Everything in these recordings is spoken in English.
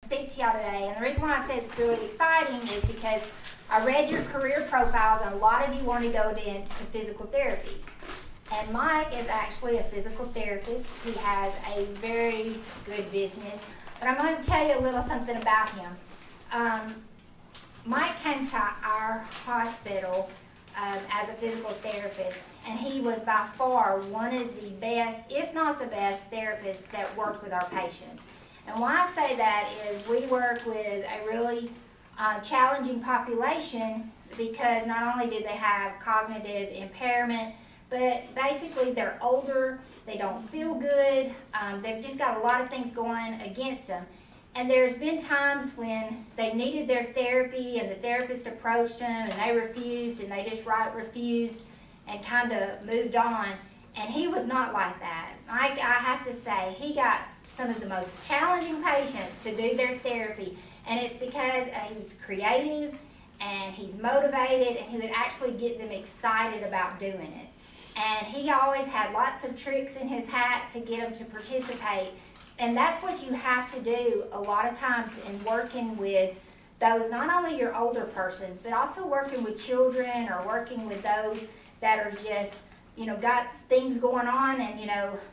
Speak to y'all today, and the reason why I say it's really exciting is because I read your career profiles, and a lot of you want to go into physical therapy. And Mike is actually a physical therapist. He has a very good business, but I'm going to tell you a little something about him. Mike came to our hospital as a physical therapist, and he was by far one of the best, if not the best, therapists that worked with our patients. And why I say that is we work with a really challenging population because not only do they have cognitive impairment, but basically they're older, they don't feel good, they've just got a lot of things going against them. And there's been times when they needed their therapy and the therapist approached them and they refused and they just refused and kind of moved on. And he was not like that. I have to say, he got some of the most challenging patients to do their therapy. And it's because he's creative and he's motivated and he would actually get them excited about doing it. And he always had lots of tricks in his hat to get them to participate. And that's what you have to do a lot of times in working with those, not only your older persons, but also working with children or working with those that are just, got things going on and,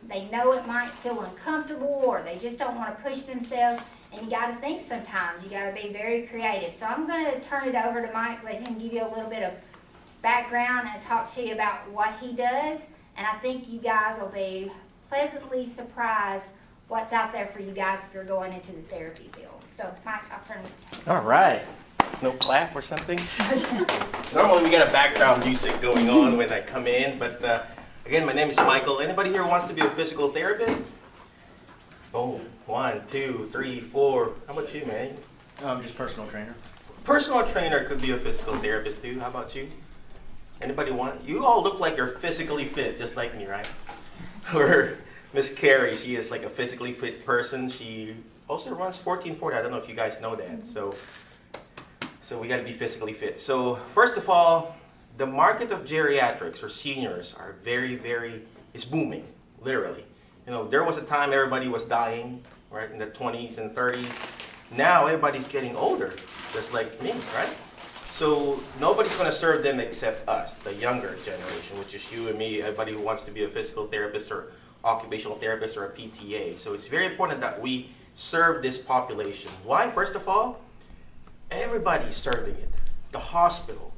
they know it might feel uncomfortable or they just don't want to push themselves. And you got to think sometimes. You got to be very creative. So I'm going to turn it over to Mike, let him give you a little bit of background and talk to you about what he does. And I think you guys will be pleasantly surprised what's out there for you guys if you're going into the therapy field. So, Mike, I'll turn it to you. All right. No clap or something? Normally we got a background music going on when I come in, but again, my name is Michael. Anybody here wants to be a physical therapist? Oh, 1, 2, 3, 4. How about you, man? I'm just personal trainer. Personal trainer could be a physical therapist too. How about you? Anybody want? You all look like you're physically fit, just like me, right? Or Miss Carrie, she is like a physically fit person. She also runs 1440. I don't know if you guys know that. So we got to be physically fit. So first of all, the market of geriatrics or seniors are it's booming, literally. There was a time everybody was dying, right, in the 20s and 30s. Now everybody's getting older, just like me, right? So nobody's going to serve them except us, the younger generation, which is you and me, everybody who wants to be a physical therapist or occupational therapist or a PTA. So it's very important that we serve this population. Why? First of all, everybody's serving it. The hospital,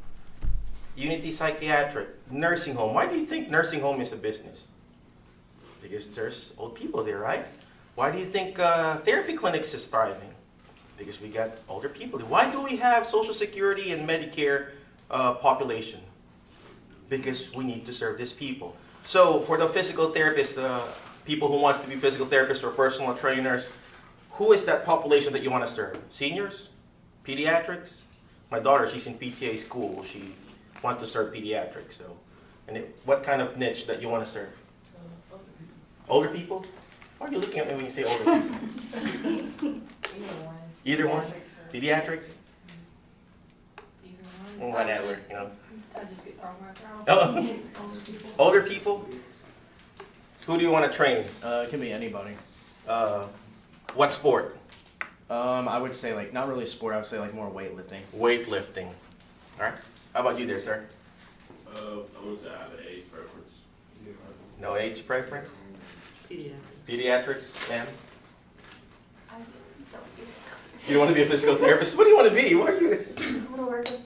Unity Psychiatric, nursing home. Why do you think nursing home is a business? Because there's old people there, right? Why do you think therapy clinics is thriving? Because we got older people. Why do we have Social Security and Medicare population? Because we need to serve these people. So for the physical therapists, people who wants to be physical therapists or personal trainers, who is that population that you want to serve? Seniors? Pediatrics? My daughter, she's in PTA school. She wants to serve pediatrics. So, what kind of niche that you want to serve? Older people? Why are you looking at me when you say older people? Either one? Pediatrics? Whatever, I just get thrown right there. Older people? Who do you want to train? It can be anybody. What sport? I would say not really sport. I would say more weightlifting. Weightlifting. All right. How about you there, sir? I would say I have an age preference. No age preference? Pediatrics. Pediatrics, ma'am? I don't do this. You don't want to be a physical therapist? What do you want to be? What are you? I want to work with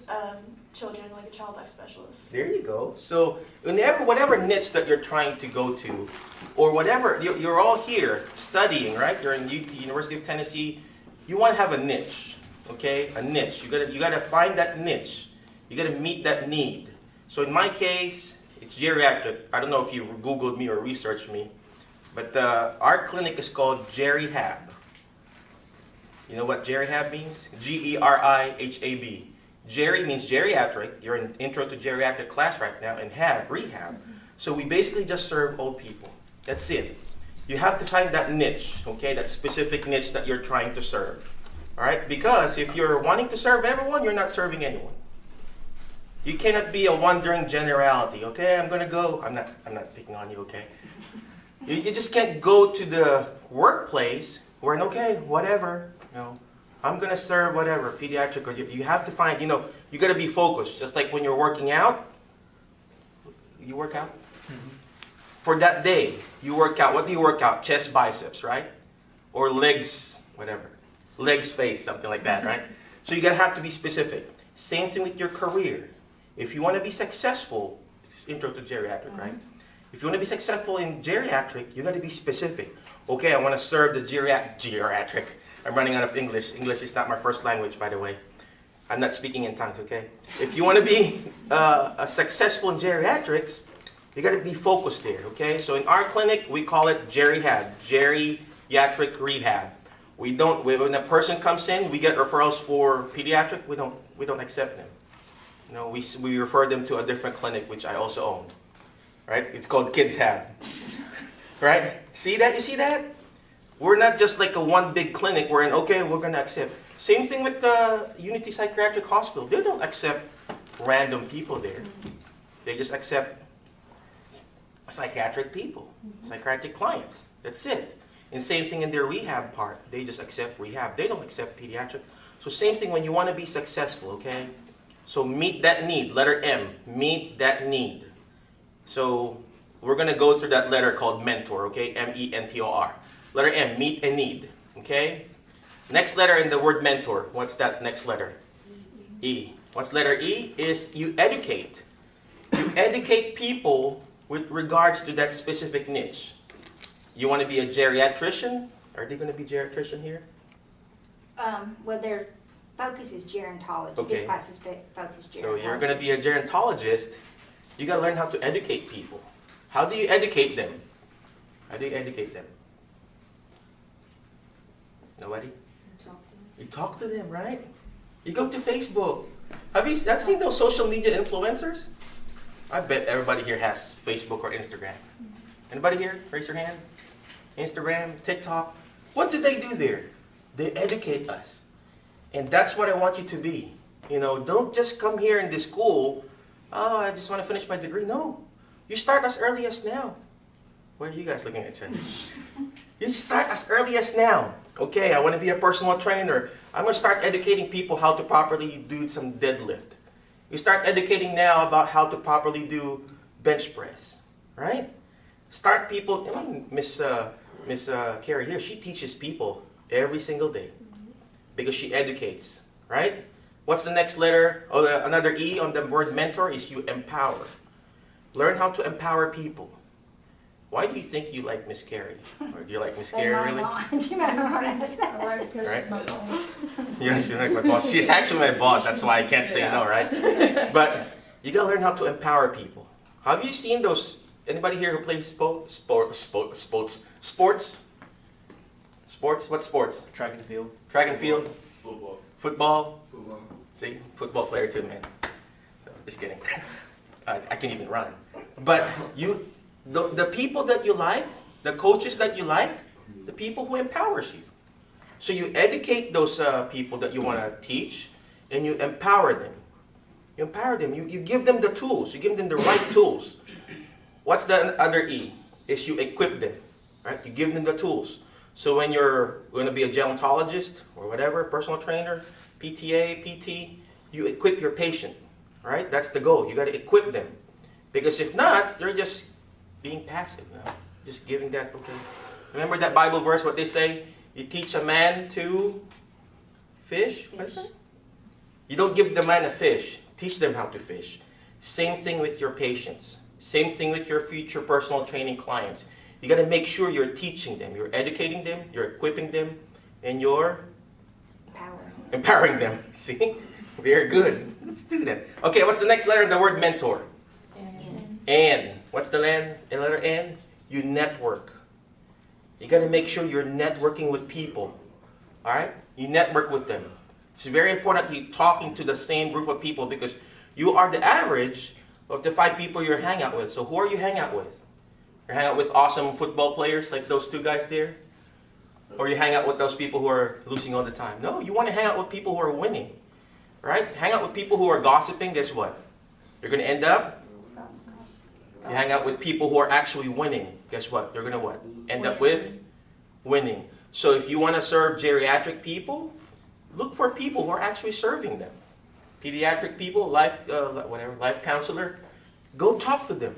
children, like a child life specialist. There you go. So whatever niche that you're trying to go to, or whatever, you're all here studying, right? You're in UT, University of Tennessee. You want to have a niche, okay? A niche. You gotta find that niche. You gotta meet that need. So in my case, it's geriatric. I don't know if you Googled me or researched me, but our clinic is called Gerihab. You know what Gerihab means? Gerihab. Geri means geriatric. You're in intro to geriatric class right now, and rehab. So we basically just serve old people. That's it. You have to find that niche, okay? That specific niche that you're trying to serve. All right? Because if you're wanting to serve everyone, you're not serving anyone. You cannot be a wandering generality, okay? I'm not picking on you, okay? You just can't go to the workplace where, okay, whatever, I'm going to serve whatever, pediatric, or you have to find, you got to be focused. Just like when you're working out, you work out? For that day, you work out. What do you work out? Chest, biceps, right? Or legs, whatever. Legs, face, something like that, right? So you got to have to be specific. Same thing with your career. If you want to be successful, this is intro to geriatric, right? If you want to be successful in geriatric, you got to be specific. Okay, I want to serve the geriatric. I'm running out of English. English is not my first language, by the way. I'm not speaking in tongues, okay? If you want to be successful in geriatrics, you got to be focused there, okay? So in our clinic, we call it geriatric rehab. We don't. When a person comes in, we get referrals for pediatric. We don't accept them. No, we refer them to a different clinic, which I also own. Right? It's called Kids Hab. Right? See that? You see that? We're not just like a one big clinic wherein, okay, we're going to accept. Same thing with the Unity Psychiatric Hospital. They don't accept random people there. They just accept psychiatric people, psychiatric clients. That's it. And same thing in their rehab part. They just accept rehab. They don't accept pediatric. So same thing when you want to be successful, okay? So meet that need. Letter M. Meet that need. So we're going to go through that letter called mentor, okay? M-E-N-T-O-R. Letter M, meet a need, okay? Next letter in the word mentor. What's that next letter? E. What's letter E? Is you educate. You educate people with regards to that specific niche. You want to be a geriatrician? Are they going to be geriatrician here? Well, their focus is gerontology. Okay. This class is focused gerontology. So you're going to be a gerontologist. You got to learn how to educate people. How do you educate them? How do you educate them? Nobody? You talk to them, right? You go to Facebook. Have you seen those social media influencers? I bet everybody here has Facebook or Instagram. Anybody here? Raise your hand. Instagram, TikTok. What do they do there? They educate us. And that's what I want you to be. Don't just come here in this school, oh, I just want to finish my degree. No. You start as early as now. Where are you guys looking at each other? You start as early as now. Okay, I want to be a personal trainer. I'm going to start educating people how to properly do some deadlift. You start educating now about how to properly do bench press, right? Start people. Miss Carrie here, she teaches people every single day because she educates, right? What's the next letter? Oh, another E on the word mentor is you empower. Learn how to empower people. Why do you think you like Miss Carrie? Or do you like Miss Carrie really? Right? Yes, you like my boss. She's actually my boss. That's why I can't say no, right? But you gotta learn how to empower people. Have you seen those? Anybody here who plays sports? Sports? What sports? Track and field. Track and field. Football. Football. Football. See, football player too, man. So just kidding. I can even run. But the people that you like, the coaches that you like, the people who empowers you. So you educate those people that you want to teach, and you empower them. You empower them. You give them the tools. You give them the right tools. What's the other E? Is you equip them, right? You give them the tools. So when you're going to be a gerontologist or whatever, personal trainer, PTA, PT, you equip your patient, right? That's the goal. You got to equip them. Because if not, you're just being passive, just giving that, okay. Remember that Bible verse, what they say? You teach a man to fish? What's that? You don't give the man a fish. Teach them how to fish. Same thing with your patients. Same thing with your future personal training clients. You got to make sure you're teaching them, you're educating them, you're equipping them, and you're empowering them. See? Very good. Let's do that. Okay, what's the next letter in the word mentor? N. What's the letter N? You network. You got to make sure you're networking with people. All right? You network with them. It's very important you're talking to the same group of people because you are the average of the 5 people you hang out with. So who are you hang out with? You hang out with awesome football players like those 2 guys there? Or you hang out with those people who are losing all the time? No, you want to hang out with people who are winning. Right? Hang out with people who are gossiping, guess what? You're going to end up, you hang out with people who are actually winning, guess what? You're going to what? End up with winning. So if you want to serve geriatric people, look for people who are actually serving them. Pediatric people, life counselor, go talk to them.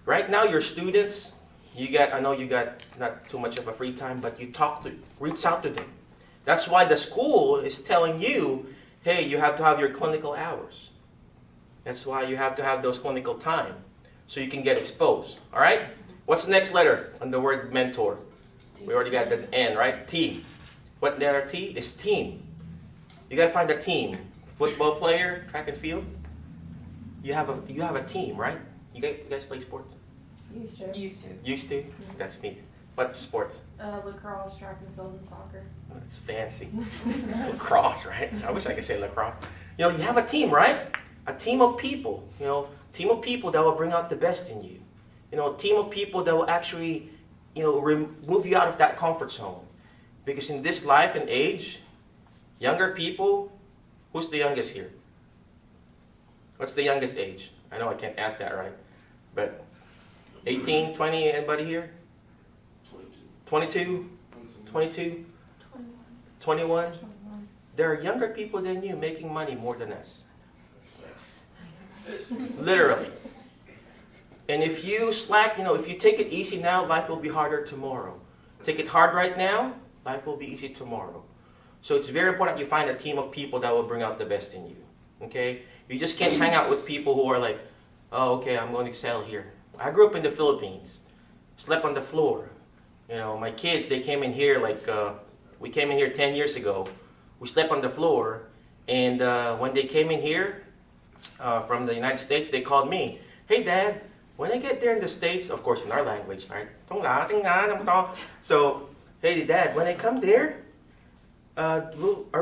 Right now, your students, I know you got not too much of a free time, but reach out to them. That's why the school is telling you, hey, you have to have your clinical hours. That's why you have to have those clinical time, so you can get exposed. All right? What's the next letter on the word mentor? We already got the N, right? T. What letter T? Is team. You got to find a team. Football player, track and field. You have a team, right? You guys play sports? Used to. Used to? That's me. What sports? Lacrosse, track and field, and soccer. That's fancy. Lacrosse, right? I wish I could say lacrosse. You have a team, right? A team of people. Team of people that will bring out the best in you. A team of people that will actually, move you out of that comfort zone. Because in this life and age, younger people, who's the youngest here? What's the youngest age? I know I can't ask that, right? But 18, 20, anybody here? 22? 22? 21? There are younger people than you making money more than us. Literally. And if you slack, if you take it easy now, life will be harder tomorrow. Take it hard right now, life will be easy tomorrow. So it's very important you find a team of people that will bring out the best in you. Okay? You just can't hang out with people who are like, oh, okay, I'm going to excel here. I grew up in the Philippines. Slept on the floor. My kids, they came in here we came in here 10 years ago. We slept on the floor. And when they came in here from the United States, they called me, hey, Dad, when I get there in the States, of course, in our language, right? So, hey, Dad, when I come there, are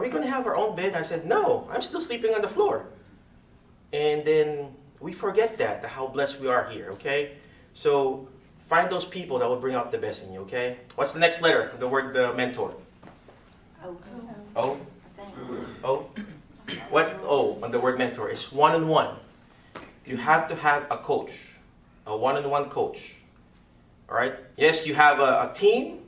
we going to have our own bed? I said, no, I'm still sleeping on the floor. And then we forget how blessed we are here, okay? So find those people that will bring out the best in you, okay? What's the next letter? The word mentor. Oh. O? I think. O? What's O on the word mentor? It's one-on-one. You have to have a coach, a one-on-one coach. All right? Yes, you have a team.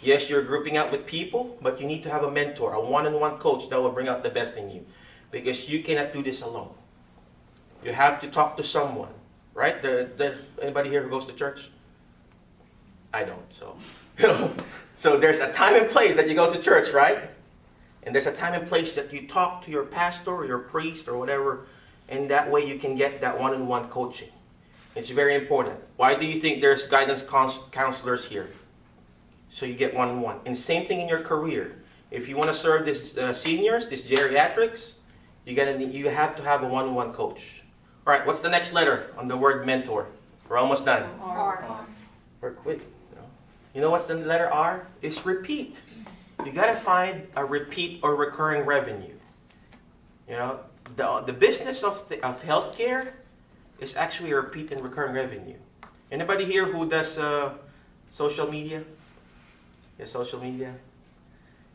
Yes, you're grouping up with people, but you need to have a mentor, a one-on-one coach that will bring out the best in you. Because you cannot do this alone. You have to talk to someone, right? Anybody here who goes to church? I don't, so. So there's a time and place that you go to church, right? And there's a time and place that you talk to your pastor or your priest or whatever, and that way you can get that one-on-one coaching. It's very important. Why do you think there's guidance counselors here? So you get one-on-one. And same thing in your career. If you want to serve this seniors, this geriatrics, you have to have a one-on-one coach. All right, what's the next letter on the word mentor? We're almost done. R. We're quick. You know what's the letter R? It's repeat. You got to find a repeat or recurring revenue. The business of healthcare is actually a repeat and recurring revenue. Anybody here who does social media? Yeah, social media.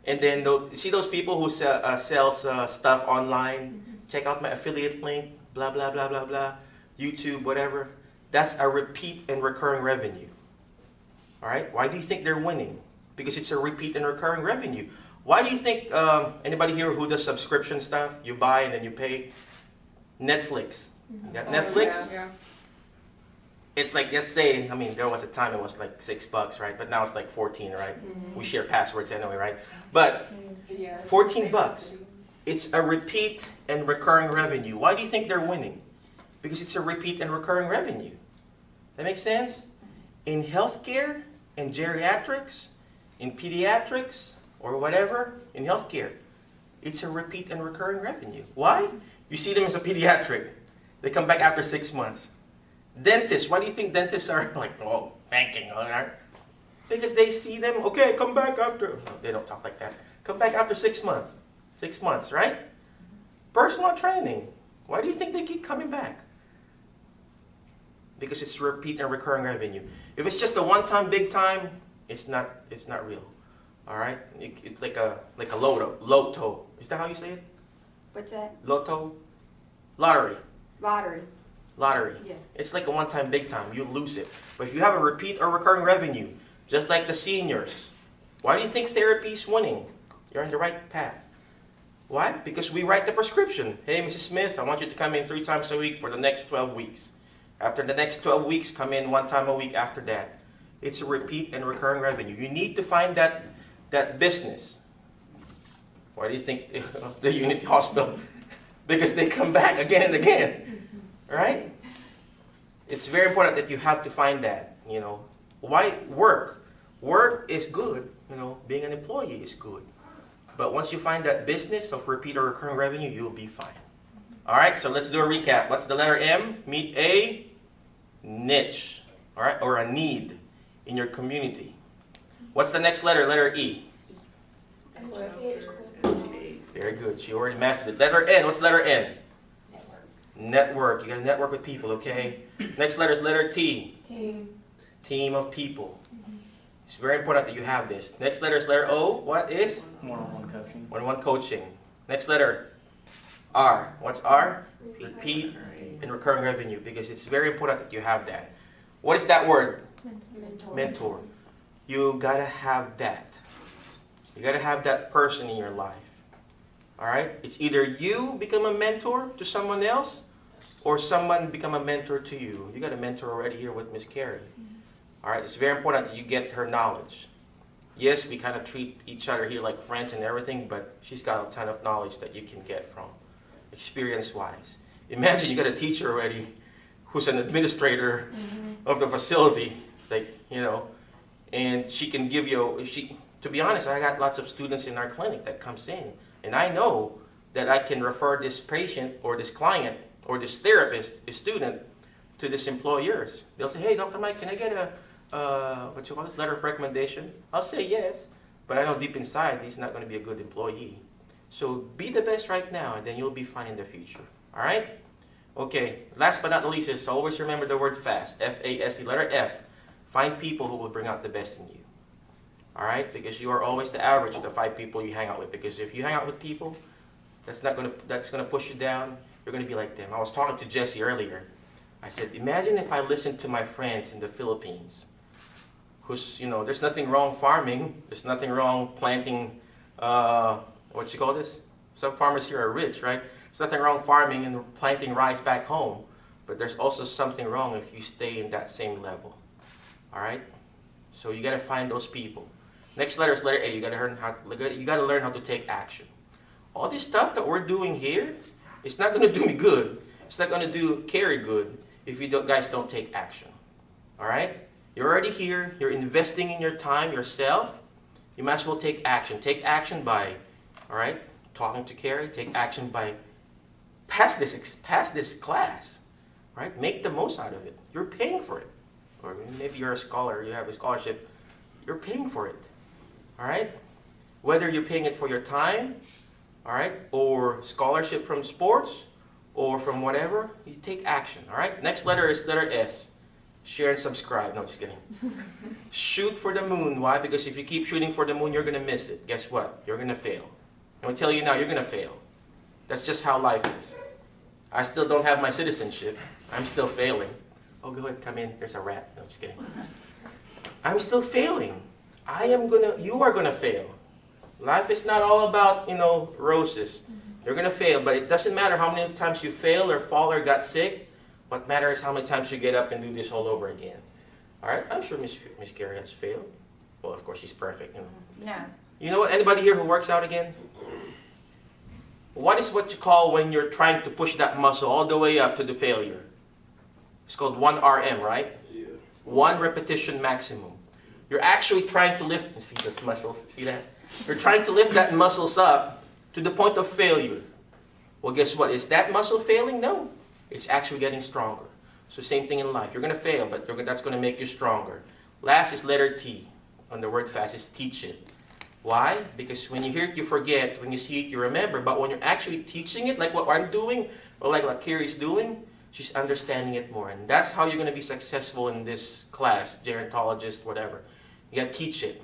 And then see those people who sells stuff online. Check out my affiliate link. Blah blah blah blah blah. YouTube, whatever. That's a repeat and recurring revenue. All right. Why do you think they're winning? Because it's a repeat and recurring revenue. Why do you think anybody here who does subscription stuff, you buy and then you pay? Netflix. You got Netflix? Yeah. It's like, let's say, there was a time it was like $6, right? But now it's like 14, right? We share passwords anyway, right? But $14. It's a repeat and recurring revenue. Why do you think they're winning? Because it's a repeat and recurring revenue. That makes sense? In healthcare, in geriatrics, in pediatrics, or whatever, in healthcare, it's a repeat and recurring revenue. Why? You see them as a pediatric. They come back after 6 months. Dentists, why do you think dentists are like, banking? Because they see them, okay, come back after. No, they don't talk like that. Come back after 6 months. 6 months, right? Personal training. Why do you think they keep coming back? Because it's repeat and recurring revenue. If it's just a one-time, big time, it's not real. All right? It's like a lotto. Is that how you say it? What's that? Lotto? Lottery. Lottery. Yeah. It's like a one-time, big time. You lose it. But if you have a repeat or recurring revenue, just like the seniors, why do you think therapy is winning? You're on the right path. Why? Because we write the prescription. Hey, Mrs. Smith, I want you to come in 3 times a week for the next 12 weeks. After the next 12 weeks, come in 1 time a week after that. It's a repeat and recurring revenue. You need to find that business. Why do you think the Unity Hospital? Because they come back again and again, right? It's very important that you have to find that, you know. Why work? Work is good, you know, being an employee is good. But once you find that business of repeat or recurring revenue, you'll be fine. All right, so let's do a recap. What's the letter M? Meet a niche, all right, or a need in your community. What's the next letter? Letter E. Very good. She already mastered it. Letter N. What's letter N? Network. You got to network with people, okay? Next letter is letter T. Team of people. It's very important that you have this. Next letter is letter O. What is? One-on-one coaching. One-on-one coaching. Next letter R. What's R? Repeat and recurring revenue, because it's very important that you have that. What is that word? Mentor. You got to have that. You got to have that person in your life. All right? It's either you become a mentor to someone else or someone become a mentor to you. You got a mentor already here with Miss Carrie. All right? It's very important that you get her knowledge. Yes, we kind of treat each other here like friends and everything, but she's got a ton of knowledge that you can get from, experience-wise. Imagine you got a teacher already who's an administrator of the facility. It's like, you know, and she can give you, to be honest, I got lots of students in our clinic that comes in, and I know that I can refer this patient or this client or this therapist, this student, to this employers. They'll say, hey, Dr. Mike, can I get a letter of recommendation? I'll say yes, but I know deep inside he's not going to be a good employee. So be the best right now, and then you'll be fine in the future. All right? Okay, last but not least is always remember the word FAST, F-A-S-T, letter F. Find people who will bring out the best in you. All right? Because you are always the average of the 5 people you hang out with. Because if you hang out with people, that's going to push you down. You're going to be like them. I was talking to Jesse earlier. I said, imagine if I listened to my friends in the Philippines, who's, you know, there's nothing wrong farming. There's nothing wrong planting, what you call this? Some farmers here are rich, right? There's nothing wrong farming and planting rice back home. But there's also something wrong if you stay in that same level. All right? So you got to find those people. Next letter is letter A. You got to learn how to take action. All this stuff that we're doing here, it's not going to do me good. It's not going to do Carrie good if you guys don't take action. All right? You're already here. You're investing in your time, yourself. You might as well take action. Take action by, all right, talking to Carrie. Take action by pass this class. All right? Make the most out of it. You're paying for it. Or maybe you're a scholar, you have a scholarship. You're paying for it. All right? Whether you're paying it for your time, all right, or scholarship from sports, or from whatever, you take action. All right? Next letter is letter S. Share and subscribe. No, just kidding. Shoot for the moon. Why? Because if you keep shooting for the moon, you're going to miss it. Guess what? You're going to fail. I'm going to tell you now, you're going to fail. That's just how life is. I still don't have my citizenship. I'm still failing. Oh, go ahead, come in. There's a rat. No, just kidding. I'm still failing. You are gonna fail. Life is not all about, you know, roses. You're gonna fail, but it doesn't matter how many times you fail or fall or got sick. What matters is how many times you get up and do this all over again. All right? I'm sure Miss Carrie has failed. Well, of course, she's perfect. You know. No. You know what? Anybody here who works out again? What is what you call when you're trying to push that muscle all the way up to the failure? It's called 1 RM, right? Yeah. 1 repetition maximum. You're actually trying to lift, you see those muscles, see that? You're trying to lift that muscles up to the point of failure. Well, guess what? Is that muscle failing? No. It's actually getting stronger. So same thing in life. You're going to fail, but that's going to make you stronger. Last is letter T. On the word fast is teach it. Why? Because when you hear it, you forget. When you see it, you remember. But when you're actually teaching it, like what I'm doing, or like what Carrie's doing, she's understanding it more. And that's how you're going to be successful in this class, gerontologist, whatever. You got to teach it.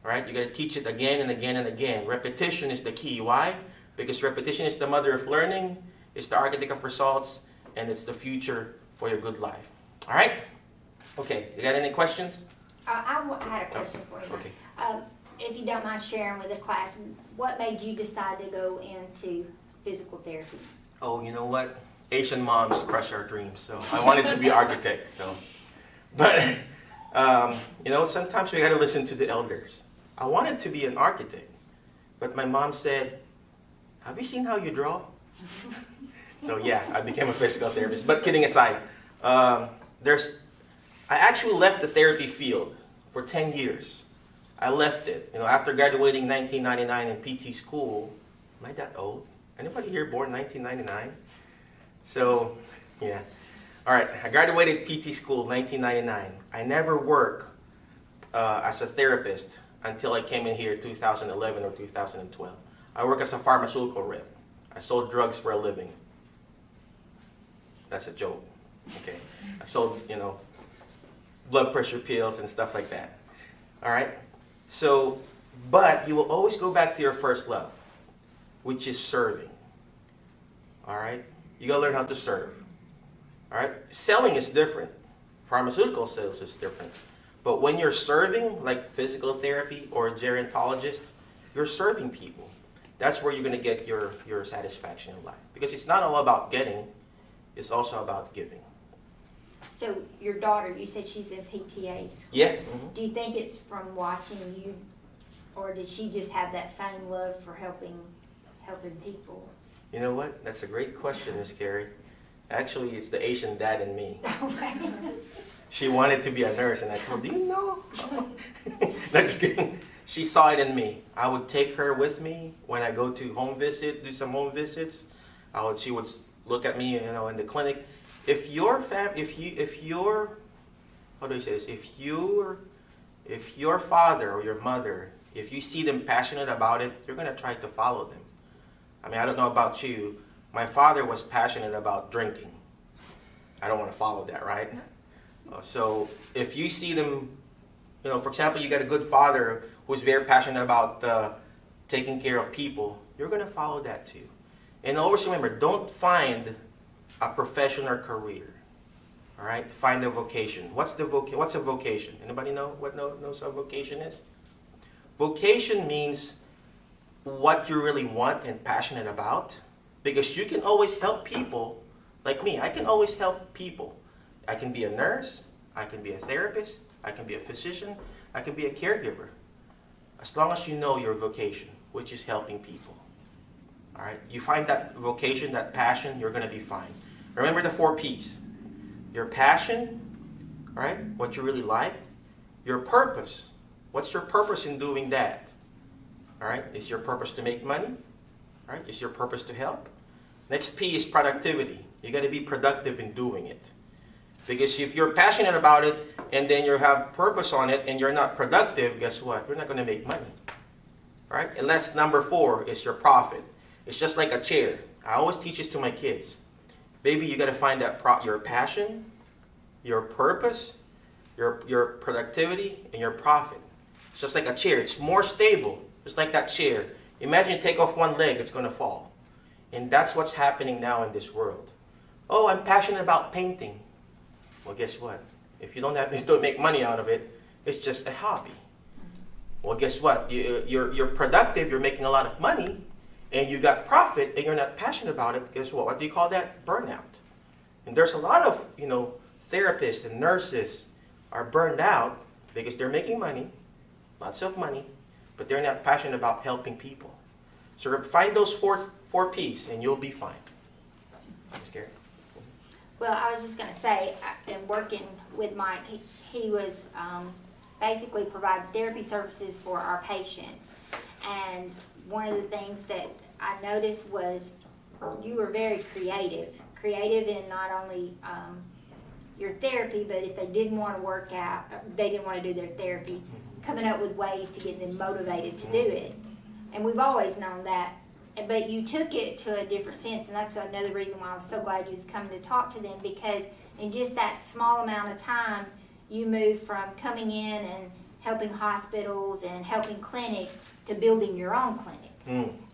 Right? You got to teach it again and again and again. Repetition is the key. Why? Because repetition is the mother of learning, it's the architect of results, and it's the future for your good life. All right? Okay. You got any questions? I had a question for you. Okay. if you don't mind sharing with the class, what made you decide to go into physical therapy? Oh, you know what? Asian moms crush our dreams. So I wanted to be an architect. So, but sometimes we got to listen to the elders. I wanted to be an architect, but my mom said, "Have you seen how you draw?" So yeah, I became a physical therapist. But kidding aside, I actually left the therapy field for 10 years. I left it. After graduating 1999 in PT school. Am I that old? Anybody here born 1999? So, yeah. All right, I graduated PT school 1999. I never worked as a therapist until I came in here 2011 or 2012. I work as a pharmaceutical rep. I sold drugs for a living. That's a joke. Okay. I sold, blood pressure pills and stuff like that. All right. So, but you will always go back to your first love, which is serving. All right. You got to learn how to serve. All right. Selling is different. Pharmaceutical sales is different. But when you're serving, like physical therapy or a gerontologist, you're serving people. That's where you're going to get your satisfaction in life. Because it's not all about getting, it's also about giving. So your daughter, you said she's in PTAs. Yeah. Mm-hmm. Do you think it's from watching you, or did she just have that same love for helping people? You know what? That's a great question, Miss Carrie. Actually, it's the Asian dad in me. Okay. She wanted to be a nurse, and I told her, do you know? No, just kidding. She saw it in me. I would take her with me when I go to do some home visits. She would look at me, in the clinic. If your father or your mother, if you see them passionate about it, you're gonna try to follow them. I mean, I don't know about you. My father was passionate about drinking. I don't want to follow that, right? So if you see them, for example, you got a good father who's very passionate about taking care of people, you're going to follow that too. And always remember, don't find a profession or career. All right? Find a vocation. What's a vocation? Anybody know what knows what vocation is? Vocation means what you really want and passionate about, because you can always help people. Like me, I can always help people. I can be a nurse, I can be a therapist, I can be a physician, I can be a caregiver. As long as you know your vocation, which is helping people. All right? You find that vocation, that passion, you're going to be fine. Remember the 4 P's. Your passion, all right? What you really like. Your purpose. What's your purpose in doing that? All right? Is your purpose to make money? All right? Is your purpose to help? Next P is productivity. You got to be productive in doing it. Because if you're passionate about it and then you have purpose on it and you're not productive, guess what? You're not going to make money. All right? And that's number 4 is your profit. It's just like a chair. I always teach this to my kids. Baby, you got to find that your passion, your purpose, your productivity, and your profit. It's just like a chair. It's more stable. Just like that chair. Imagine you take off one leg, it's going to fall. And that's what's happening now in this world. Oh, I'm passionate about painting. Well, guess what? If you don't make money out of it, it's just a hobby. Well, guess what? You're productive, you're making a lot of money, and you got profit, and you're not passionate about it. Guess what? What do you call that? Burnout. And there's a lot of, therapists and nurses are burned out because they're making money, lots of money, but they're not passionate about helping people. So find those four P's, and you'll be fine. Scary. Well, I was just going to say, in working with Mike, he was basically providing therapy services for our patients. And one of the things that I noticed was you were very creative in not only your therapy, but if they didn't want to work out, they didn't want to do their therapy, coming up with ways to get them motivated to do it. And we've always known that. But you took it to a different sense, and that's another reason why I was so glad you was coming to talk to them, because in just that small amount of time, you moved from coming in and helping hospitals and helping clinics to building your own clinic.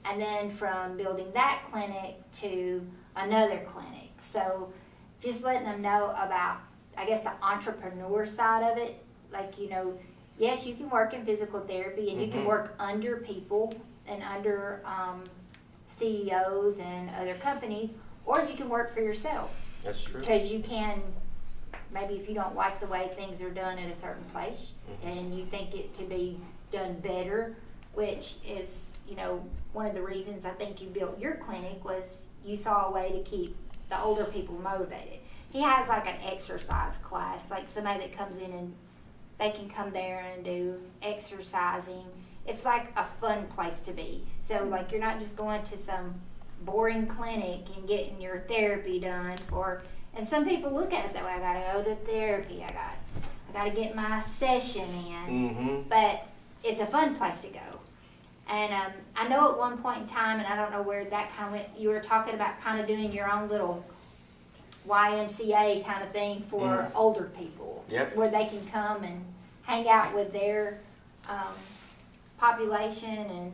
And then from building that clinic to another clinic. So just letting them know about, I guess, the entrepreneur side of it. Like, yes, you can work in physical therapy and you can Mhm. work under people and under CEOs and other companies, or you can work for yourself. That's true. Because you can, maybe if you don't like the way things are done at a certain place Mhm. and you think it can be done better, which is, one of the reasons I think you built your clinic was you saw a way to keep the older people motivated. He has like an exercise class, like somebody that comes in and they can come there and do exercising. It's like a fun place to be. So like you're not just going to some boring clinic and getting your therapy done and some people look at it that way. I gotta go to therapy. I gotta get my session in. Mm-hmm. But it's a fun place to go. And I know at one point in time, and I don't know where that kind of went, you were talking about kind of doing your own little YMCA kind of thing for older people. Yep. Where they can come and hang out with their population, and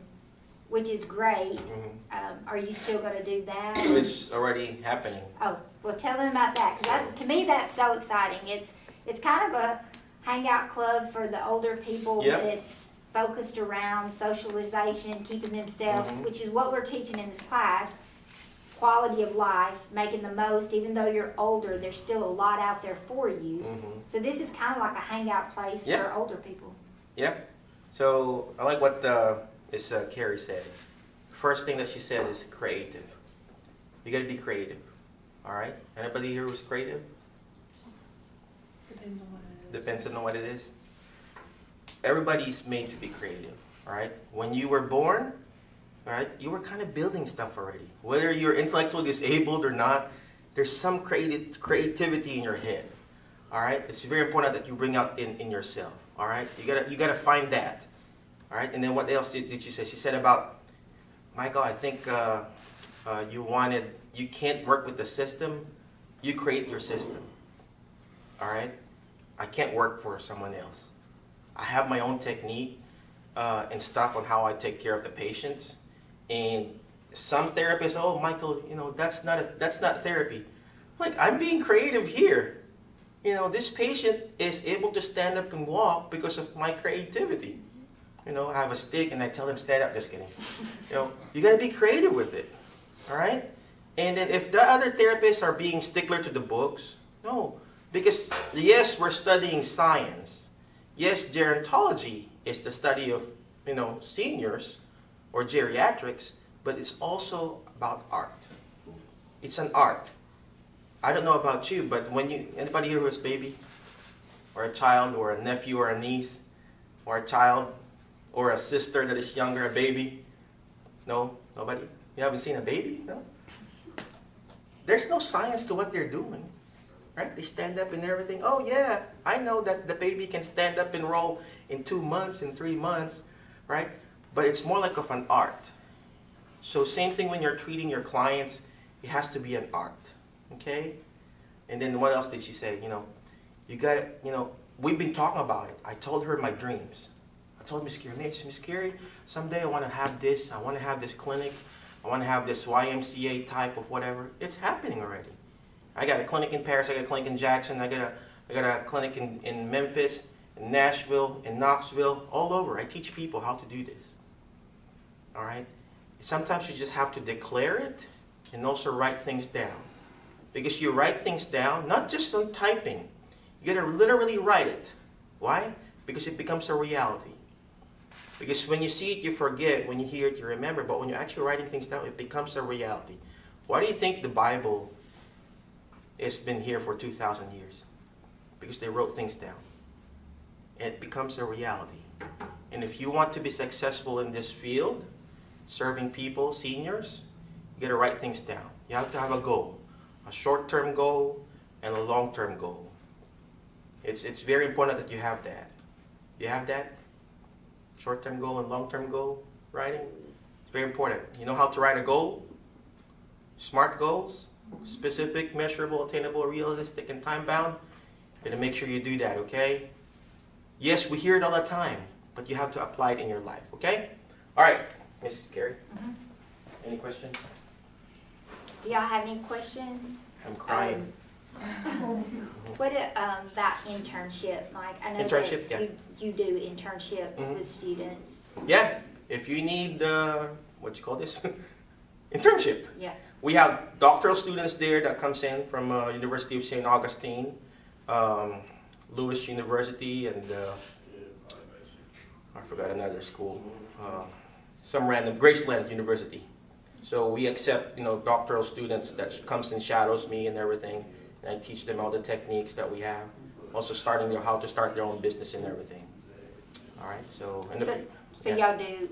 which is great. Mm-hmm. Are you still going to do that? It's already happening. Oh, well, tell them about that, because to me that's so exciting. It's kind of a hangout club for the older people, Yep. but it's focused around socialization, keeping themselves, Mhm. which is what we're teaching in this class, quality of life, making the most. Even though you're older, there's still a lot out there for you. Mm-hmm. So this is kind of like a hangout place Yeah. for older people. Yeah. So I like what Miss Carrie said. First thing that she said is creative. You got to be creative. All right. Anybody here who's creative? Depends on what it is. Depends on what it is. Everybody's made to be creative. All right. When you were born, all right, you were kind of building stuff already. Whether you're intellectually disabled or not, there's some creativity in your head. All right. It's very important that you bring out in yourself. All right. You gotta find that. All right. And then what else did she say? She said about Michael. I think you can't work with the system. You create your system. All right. I can't work for someone else. I have my own technique and stuff on how I take care of the patients. And some therapists, oh, Michael, that's not therapy. Like, I'm being creative here. This patient is able to stand up and walk because of my creativity. I have a stick and I tell him stand up. Just kidding. You got to be creative with it. All right. And then if the other therapists are being stickler to the books, no, because yes, we're studying science. Yes, gerontology is the study of, seniors or geriatrics, but it's also about art. It's an art. I don't know about you, but anybody here who has a baby, or a child, or a nephew, or a niece, or a child, or a sister that is younger, a baby? No? Nobody? You haven't seen a baby? No? There's no science to what they're doing. Right? They stand up and everything. Oh yeah, I know that the baby can stand up and roll in 2 months, in 3 months, right? But it's more like of an art. So same thing when you're treating your clients, it has to be an art, okay? And then what else did she say? You got to, we've been talking about it. I told her my dreams. I told Miss Carrie, someday I want to have this. I want to have this clinic. I want to have this YMCA type of whatever. It's happening already. I got a clinic in Paris, I got a clinic in Jackson, I got a clinic in Memphis, in Nashville, in Knoxville, all over. I teach people how to do this. All right? Sometimes you just have to declare it and also write things down. Because you write things down, not just on typing. You got to literally write it. Why? Because it becomes a reality. Because when you see it, you forget. When you hear it, you remember. But when you're actually writing things down, it becomes a reality. Why do you think the Bible has been here for 2,000 years? Because they wrote things down. It becomes a reality. And if you want to be successful in this field, serving people, seniors, you got to write things down. You have to have a goal, a short-term goal and a long-term goal. It's very important that you have that. You have that? Short-term goal and long-term goal writing? It's very important. You know how to write a goal? SMART goals? Specific, measurable, attainable, realistic, and time-bound. You got to make sure you do that, okay? Yes, we hear it all the time, but you have to apply it in your life, okay? All right, Miss Carrie, any questions? Do y'all have any questions? I'm crying. What about internship, Mike? I know Internship, that yeah. you do internships Mhm. with students. Yeah, if you need, what you call this? Internship. Yeah. We have doctoral students there that comes in from University of St. Augustine, Lewis University, and I forgot another school, some random, Graceland University. So we accept, doctoral students that comes and shadows me and everything, and I teach them all the techniques that we have. Also starting how to start their own business and everything. All right, so. So y'all do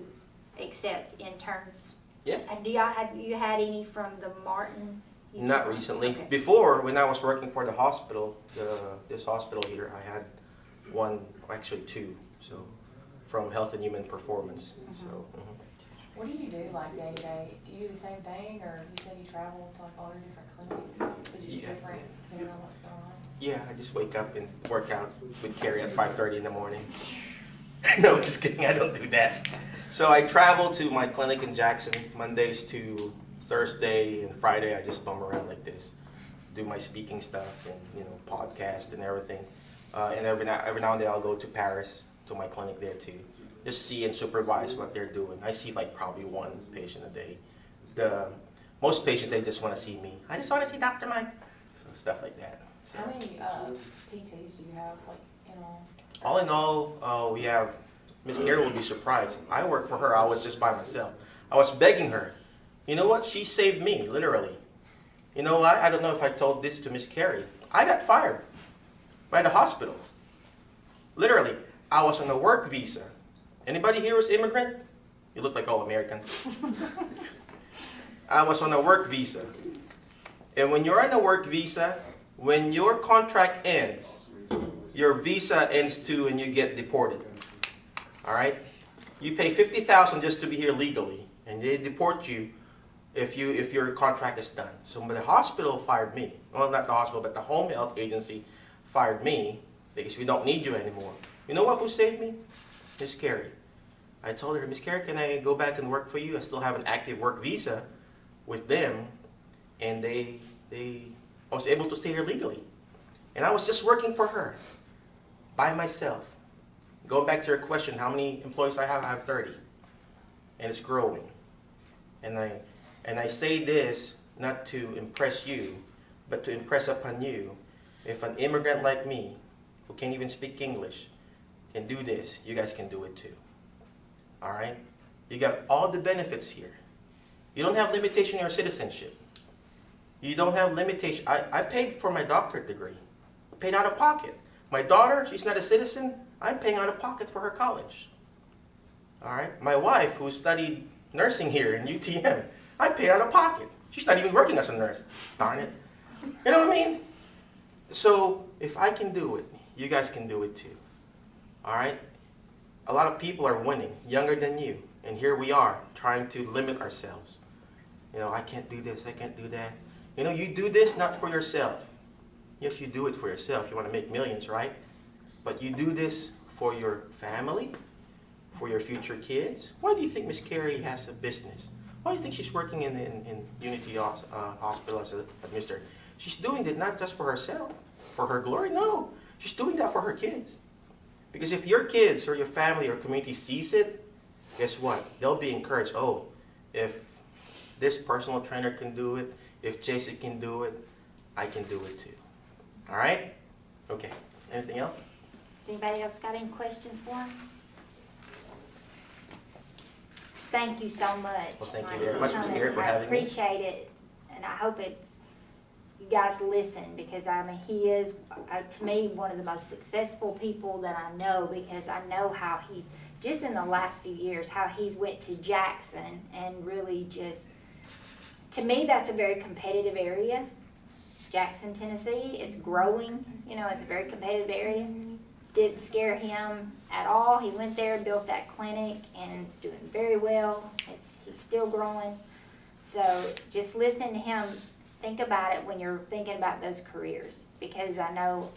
accept interns? Yeah. And have you had any from the Martin? Not recently. Okay. Before, when I was working for the hospital, this hospital here, I had one, actually two, so from Health and Human Performance. So, What do you do like day to day? Do you do the same thing, or you said you travel to like all your different clinics? Is it just Yeah. different depending on what's going on? yeah, I just wake up and work out with Carrie at 5:30 in the morning. No, just kidding. I don't do that. So I travel to my clinic in Jackson Mondays to Thursday, and Friday I just bum around like this, do my speaking stuff and podcast and everything. And every now and then I'll go to Paris to my clinic there too, just see and supervise what they're doing. I see like probably one patient a day. Most patients, they just want to see me. I just want to see Dr. Mike. So stuff like that. So, How many PTs do you have, like, in all? all in all, we have, Miss Carrie will be surprised. I work for her. I was just by myself. I was begging her. You know what? She saved me, literally. You know what? I don't know if I told this to Miss Carrie. I got fired by the hospital. Literally, I was on a work visa. Anybody here is immigrant? You look like all Americans. I was on a work visa. And when you're on a work visa, when your contract ends, your visa ends too and you get deported. All right? You pay $50,000 just to be here legally, and they deport you if your contract is done. So the hospital fired me. Well, not the hospital, but the home health agency fired me because we don't need you anymore. You know what? Who saved me? Miss Carrie. I told her, Miss Carrie, can I go back and work for you? I still have an active work visa with them, and I was able to stay here legally. And I was just working for her by myself. Going back to your question, how many employees I have 30. And it's growing. And I say this not to impress you, but to impress upon you. If an immigrant like me, who can't even speak English, can do this, you guys can do it too. All right? You got all the benefits here. You don't have limitation in your citizenship. You don't have limitation. I paid for my doctorate degree. I paid out of pocket. My daughter, she's not a citizen. I'm paying out of pocket for her college. All right? My wife, who studied nursing here in UTM, I paid out of pocket. She's not even working as a nurse. Darn it. You know what I mean? So if I can do it, you guys can do it too. All right? A lot of people are winning, younger than you. And here we are, trying to limit ourselves. I can't do this, I can't do that. You do this not for yourself. Yes, you do it for yourself. You want to make millions, right? But you do this for your family, for your future kids. Why do you think Miss Carrie has a business? Why do you think she's working in Unity Hospital as an administrator? She's doing it not just for herself, for her glory. No, she's doing that for her kids. Because if your kids or your family or community sees it, guess what? They'll be encouraged. Oh, if this personal trainer can do it, if Jason can do it, I can do it too. All right? Okay. Anything else? Has anybody else got any questions for him? Thank you so much. Well, thank you Mike, very much, Ms. coming. Gary, for having me. I appreciate it, and I hope you guys listen, because he is, to me, one of the most successful people that I know, because I know how he, just in the last few years, how he's went to Jackson and really just, to me, that's a very competitive area. Jackson, Tennessee, it's growing, it's a very competitive area. Didn't scare him at all. He went there, built that clinic, and it's doing very well. He's still growing. So just listening to him, think about it when you're thinking about those careers, because I know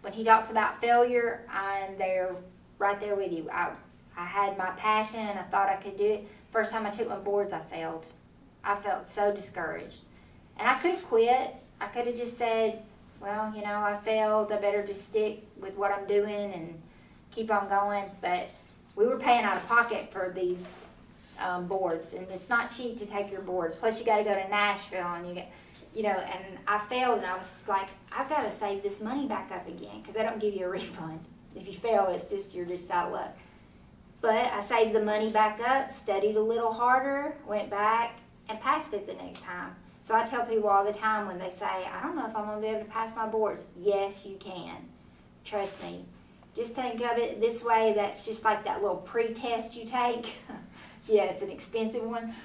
when he talks about failure, I'm there, right there with you. I had my passion, and I thought I could do it. First time I took my boards, I failed. I felt so discouraged. And I could have quit. I could have just said, well, you know, I failed, I better just stick with what I'm doing and keep on going, but we were paying out of pocket for these boards, and it's not cheap to take your boards, plus you gotta go to Nashville, and you get, you know, and I failed, and I was like, I've gotta save this money back up again, because they don't give you a refund. If you fail, it's just, you're just out of luck. But I saved the money back up, studied a little harder, went back, and passed it the next time. So I tell people all the time when they say, I don't know if I'm gonna be able to pass my boards. Yes, you can. Trust me. Just think of it this way, that's just like that little pre-test you take. Yeah, it's an expensive one.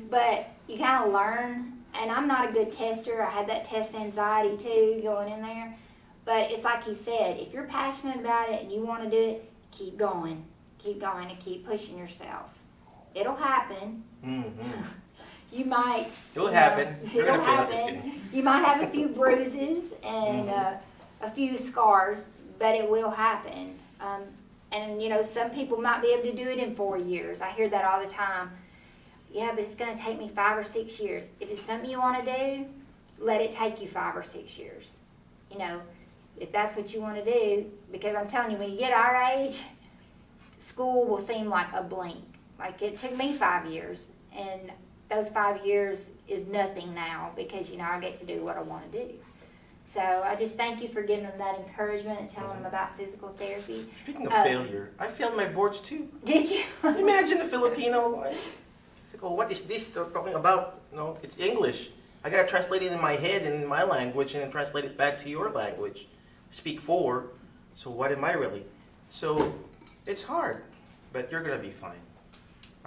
But you kind of learn, and I'm not a good tester. I had that test anxiety too going in there. But it's like he said, if you're passionate about it and you want to do it, keep going and keep pushing yourself. It'll happen. Mm-hmm. You might. It'll happen. You're It'll gonna fail. Just happen. kidding. You might have a few bruises and a few scars, but it will happen. And you know, some people might be able to do it in 4 years. I hear that all the time. Yeah, but it's going to take me 5 or 6 years. If it's something you want to do, let it take you 5 or 6 years. You know, if that's what you want to do, because I'm telling you, when you get our age, school will seem like a blink. Like it took me 5 years, and those 5 years is nothing now because, you know, I get to do what I want to do. So I just thank you for giving them that encouragement and telling them about physical therapy. Speaking of failure, I failed my boards too. Did you? Imagine the Filipino. It's like, oh, what is this they're talking about? No, it's English. I gotta translate it in my head and in my language and then translate it back to your language. Speak 4. So what am I really? So it's hard, but you're gonna be fine.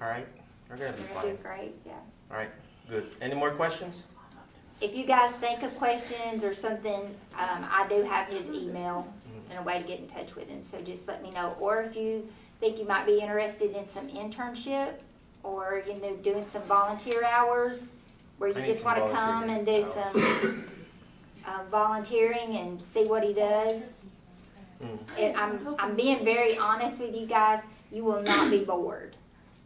All right? You're gonna be You're gonna fine. do great, yeah. All right, good. Any more questions? If you guys think of questions or something, I do have his email and a way to get in touch with him, so just let me know. Or if you think you might be interested in some internship or, you know, doing some volunteer hours where you I need just some want to come and do volunteer some volunteering and see what he does. And I'm being very honest with you guys, you will not be bored.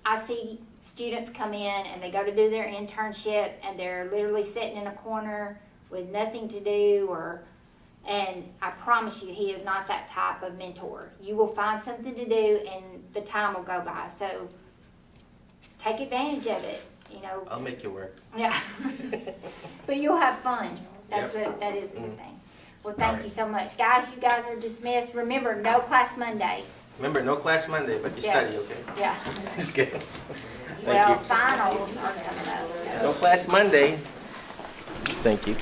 I see students come in and they go to do their internship and they're literally sitting in a corner with nothing to do, and I promise you, he is not that type of mentor. You will find something to do and the time will go by. So take advantage of it, you know. I'll make you work. Yeah. But you'll have fun. That is a good Mm. thing. Well, thank All you right. so much. Guys, you guys are dismissed. Remember, no class Monday. Remember, no class Monday, but you Yeah. study, okay? Yeah. Just kidding. Well, Thank you. finals are coming up, so. No class Monday. Thank you.